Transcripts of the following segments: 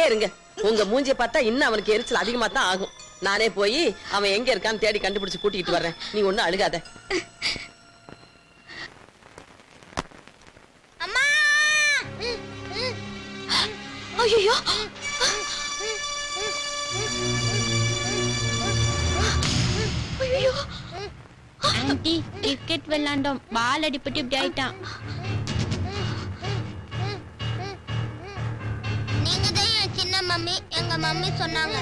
இருங்க. உங்க மூஞ்சிய பார்த்தா இன்னும் அவனுக்கு எரிச்சல் அதிகமா தான் ஆகும். நானே போய் அவன் எங்க இருக்கான்னு தேடி கண்டுபிடிச்சு கூட்டிட்டு வர்றேன். நீ ஒண்ணும் அழுகாத. அம்மா! ஐயோ! ஐயோ! ஆன்ட்டி கிரிக்கெட் விளையாண்டோம், பால் அடிபட்டு இப்படி ஆயிட்டான். நீங்க தான் என் சின்ன மம்மி, எங்க மம்மி சொன்னாங்க.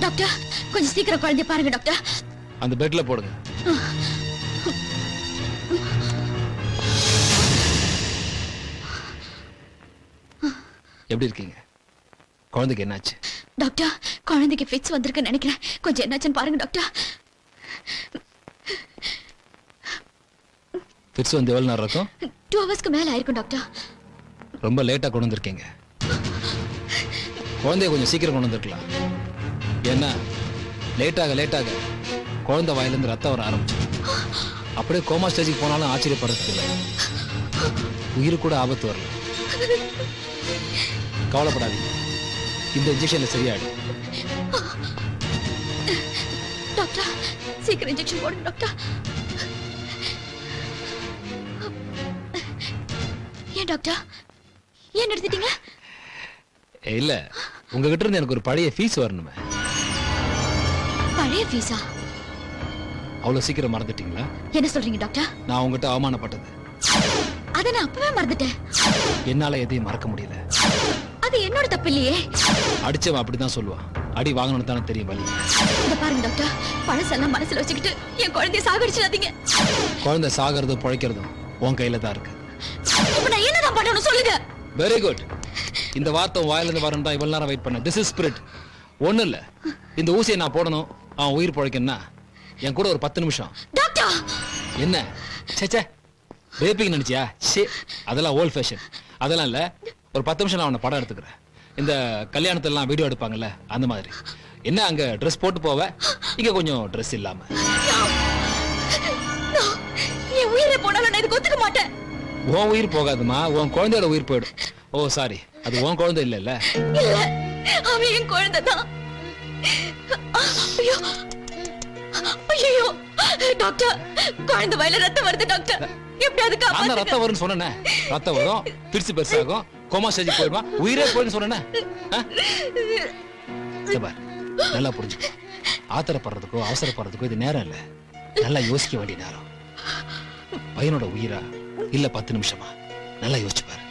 டாக்டர் கொஞ்சம் சீக்கிரம் குழந்தைய பாருங்க டாக்டர். அந்த பெட்ல போடுங்க. எப்படி இருக்கீங்க? குழந்தைக்கு என்னாச்சு? டாக்டர் குழந்தைக்கு ஃபிட்ஸ் வந்திருக்குன்னு நினைக்கிறேன். கொஞ்சம் என்னாச்சுன்னு பாருங்க டாக்டர். ஃபிட்ஸ் வந்து எவ்வளவு நேரம் இருக்கும்? 2 ஹவர்ஸ்க்கு மேல ஆயிருக்கும் டாக்டர். ரொம்ப லேட்டா கொண்டு வந்திருக்கீங்க. குழந்தைய கொஞ்சம் சீக்கிரம் கொண்டு வந்திருக்கலாம். ஏன்னா லேட்டாக குழந்தை வாயிலிருந்து ரத்தம் வர ஆரம்பிச்சு. அப்படியே கோமா ஸ்டேஜுக்கு போனாலும் ஆச்சரியப்படுறதுக்கு இல்லை. உயிரு கூட ஆபத்து வரல. கவலைப்படாதீங்க, இந்த இன்ஜெக்ஷன்ல சரியாயிடும். டாக்டர் சீக்கிரம் இன்ஜெக்ஷன் போடுங்க டாக்டர். ஏன் டாக்டர் ஏன் எடுத்துட்டீங்க? இல்ல, உங்ககிட்ட இருந்து எனக்கு ஒரு பழைய ஃபீஸ் வரணுமே. பழைய ஃபீஸா? அவ்வளவு சீக்கிரம் மறந்துட்டீங்களா? என்ன சொல்றீங்க டாக்டர்? நான் உங்ககிட்ட அவமானப்பட்டது அத நான் அப்பவே மறந்துட்டேன். என்னால எதையும் மறக்க முடியல. அது என்னோட தப்பு இல்லையே. அடிச்சவன் அப்படிதான் சொல்லுவான். அடி வாங்கணும்னு தானே தெரியும் வலி. இத பாருங்க டாக்டர், பழசெல்லாம் மனசுல வச்சுக்கிட்டு என் குழந்தைய சாகடிச்சிடாதீங்க. குழந்தை சாகிறதும் பிழைக்கிறதும் உன் கையில தான் இருக்கு. இப்ப நான் என்னதான் பண்ணணும் சொல்லுங்க. Very good. இந்த வார்த்தை வாயிலிருந்து வரணும் தான் இவ்வளவு நேரம் வெயிட் பண்ண. This is spirit. ஒண்ணும் இல்ல, இந்த ஊசியை நான் போடணும், அவன் உயிர் பிழைக்கணும்னா என் கூட ஒரு 10 நிமிஷம். டாக்டர் என்ன சேச்சே ரேப்பிங் நினைச்சியா? சே, அதெல்லாம் ஓல்ட் ஃபேஷன். அதெல்லாம் இல்ல, ஒரு 10 நிமிஷம் நான் அவனை படம் எடுத்துக்கிறேன். இந்த கல்யாணத்தெல்லாம் வீடியோ எடுப்பாங்கல்ல அந்த மாதிரி. என்ன அங்க ட்ரெஸ் போட்டு போவ, இங்க கொஞ்சம் ட்ரெஸ் இல்லாம. என் உயிரை போனாலும் நான் இதுக்கு ஒத்துக்க மாட்டேன். உன் உயிர் போகாதுமா, உன் குழந்தையோட உயிர் போயிடும். ஓ சாரி, அது உன் குழந்தை இல்ல. இல்ல, அவன் என் குழந்தை தான். ஐயோ ஐயோ டாக்டர், குழந்தை வயில ரத்தம் வருது டாக்டர். எப்படியாவது அந்த காப்பாத்துங்க. ரத்தம் வரும்னு சொன்னேனே, ரத்தம் வரும், பிரிச்சு பெருசாகும், கோமா ஸ்டேஜுக்கு போயிடுமா, உயிரே போயிடுன்னு சொன்னேனே. பார், நல்லா புரிஞ்சுக்கோ. ஆத்திரப்படுறதுக்கோ அவசரப்படுறதுக்கோ இது நேரம் இல்ல. நல்லா யோசிக்க வேண்டிய நேரம். பையனோட உயிரா இல்ல 10 நிமிஷமா, நல்லா யோசிச்சு பாரு.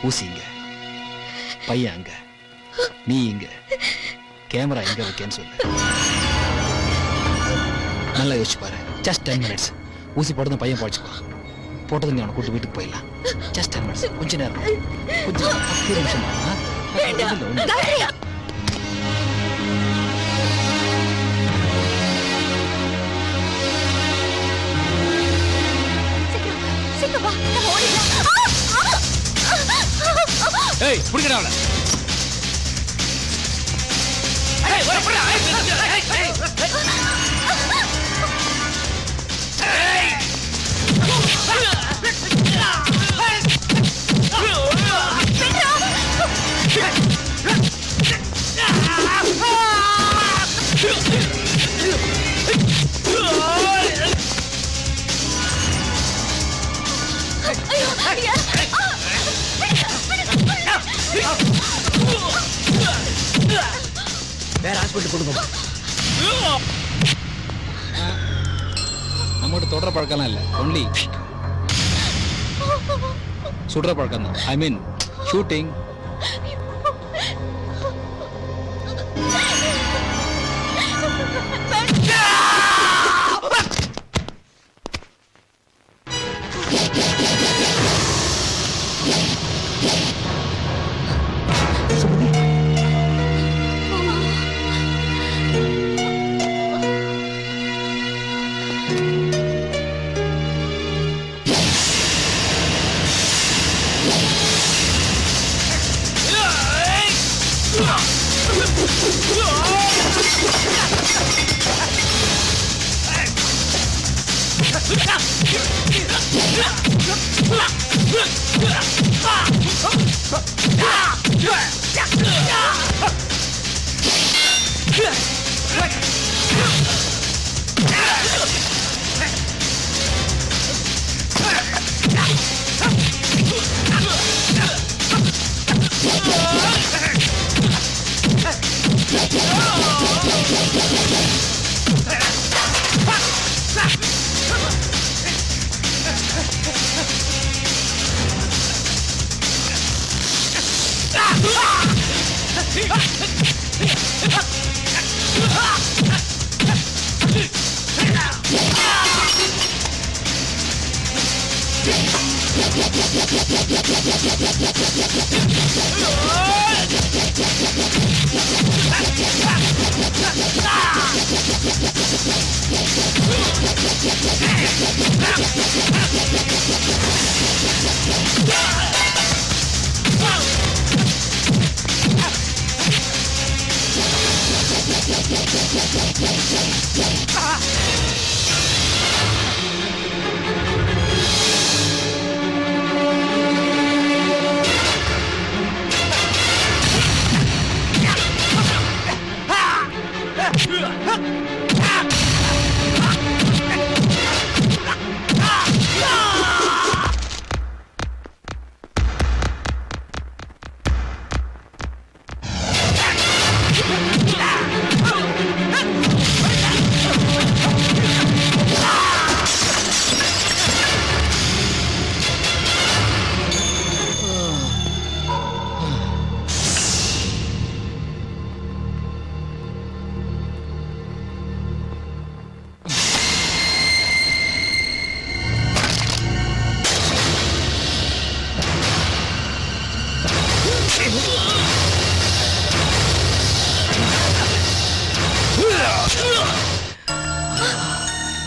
ஊசி இங்க, பையன் அங்க, நீ இங்க, கேமரா எங்க வைக்கன்னு சொல்லு. நல்லா யோசிச்சு பாரு. Just 10 minutes. ஊசி போட்டதும் பையன் பழச்சுக்குவான். போட்டதும் நீ அவனை கூட்டு வீட்டுக்கு போயிடலாம். Just 10 minutes. கொஞ்ச நேரம், கொஞ்சம் 10 நிமிஷம். சீக்கிரம் வா, நம்ம ஓடிடலாம். ஏய், புடிங்கடா அவளை. வேற ஹாஸ்பிட்டல் கொடுங்க. நம்மகிட்ட தொடர பழக்கலாம் இல்ல, ஒன்லி சுடுற பழக்கம் தான். ஐ மீன் ஷூட்டிங்.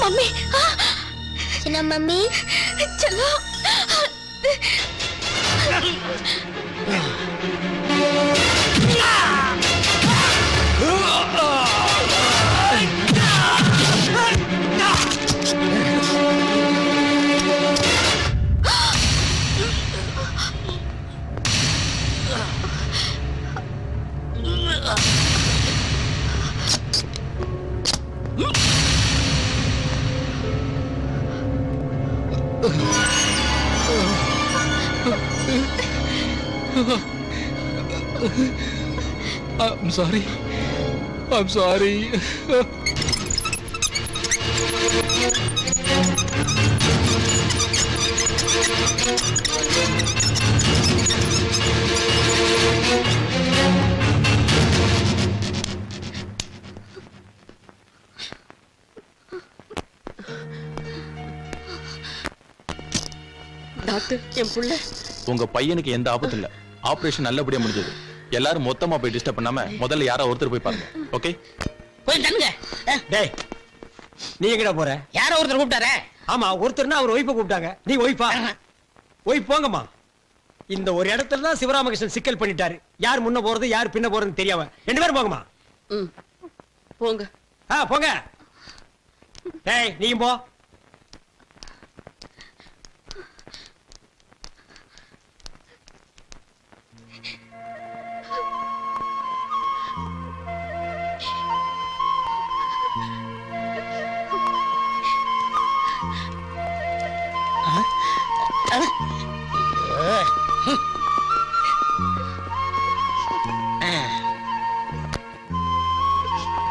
மம்மி சின்ன மம்மி செல்லம் I'm sorry. I'm sorry. Doctor என் புள்ள உங்க பையனுக்கு எந்த ஆபத்தும் இல்ல. ஆபரேஷன் நல்லபடியா முடிஞ்சது. எல்லாரும் மொத்தமா போய் டிஸ்டர்ப் பண்ணாம முதல்ல யாரோ ஒருத்தர் போய் பாருங்க. ஓகே போய் தண்ணுங்க. டேய் நீ எங்கடா போற? யாரோ ஒருத்தர் கூப்பிட்டாரே. ஆமா ஒருத்தர்னா அவர் ஒய்ஃபை கூப்பிட்டாங்க. நீ ஒய்ஃபா? ஒய்ஃப் போங்கம்மா. இந்த ஒரு இடத்துல தான் சிவராமகிருஷ்ணன் சிக்கல் பண்ணிட்டாரு. யார் முன்ன போறது யார் பின்ன போறதுன்னு தெரியாம 2 பேரும் போங்கம்மா. போங்க. போங்க. டேய் நீயும் போ.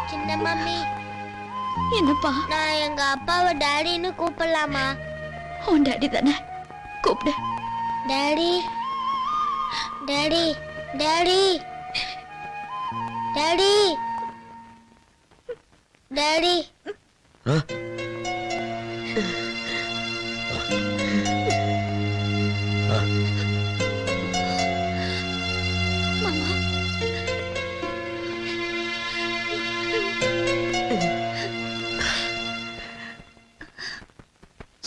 சின்ன மம்மி என்னப்பா? நான் எங்க அப்பாவை டாடின்னு கூப்பிடலாமா? உன் டாடி தானே, கூப்பிடு. Daddy daddy daddy daddy daddy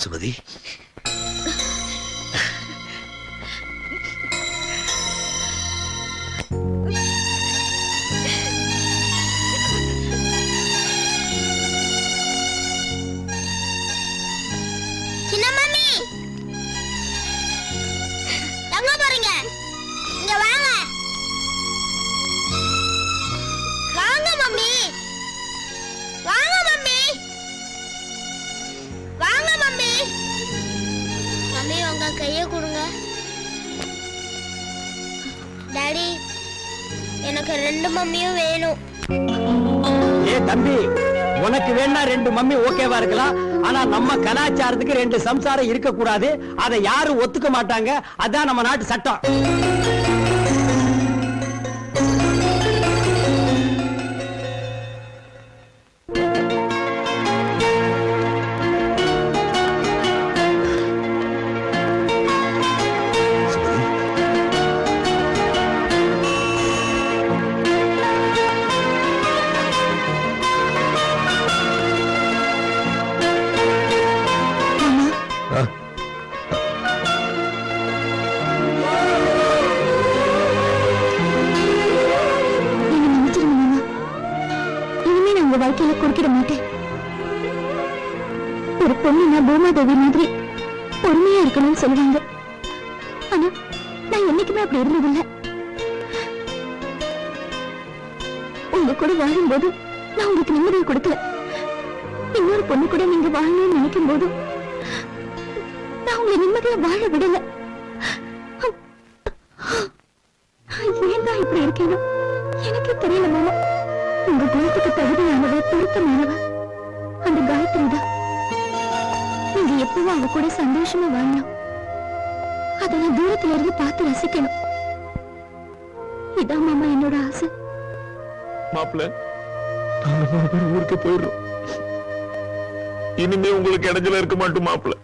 Sumathi சின்ன மம்மி எங்க போறீங்க? இங்க வாங்க. வாங்க மம்மி. கைய கொடுங்க. டாடி, எனக்கு 2 மம்மியும் வேணும். ஏ தம்பி, உனக்கு வேணா 2 மம்மி ஓகேவா இருக்கலாம். ஆனா நம்ம கலாச்சாரத்துக்கு 2 சம்சாரம் இருக்க கூடாது. அதை யாரும் ஒத்துக்க மாட்டாங்க. அதான் நம்ம நாட்டு சட்டம். வாழ்க்கையில குறுக்கிட மாட்டேன். ஒரு பொண்ணு நான் பூமாதேவி மாதிரி பொறுமையா இருக்கணும்னு சொல்லுவாங்க. ஆனா நான் என்னைக்குமே அப்படி இருந்ததில்லை. உங்க கூட வாழும்போது நான் உங்களுக்கு நிம்மதியை கொடுக்கல. இன்னொரு பொண்ணு கூட நீங்க வாழணும்னு நினைக்கும் போது நான் உங்களை நிம்மதியா வாழ விடல. ஏன் தான் இப்படி இருக்கேனோ எனக்கே தெரியல மாமா. உங்க குணத்துக்கு தகுதியானவ, பொருத்தமானவ அந்த காயத்ரி தான். நீங்க எப்பவும் அவங்க கூட சந்தோஷமா வாழணும். அதை நான் தூரத்துல இருந்து பார்த்து ரசிக்கணும். இதான் மாமா என்னோட ஆசை. மாப்பிள்ள, நாங்க 3 பேரும் ஊருக்கு போயிடுறோம். இனிமே உங்களுக்கு இடைஞ்சல இருக்க மாட்டோம் மாப்பிள்ள.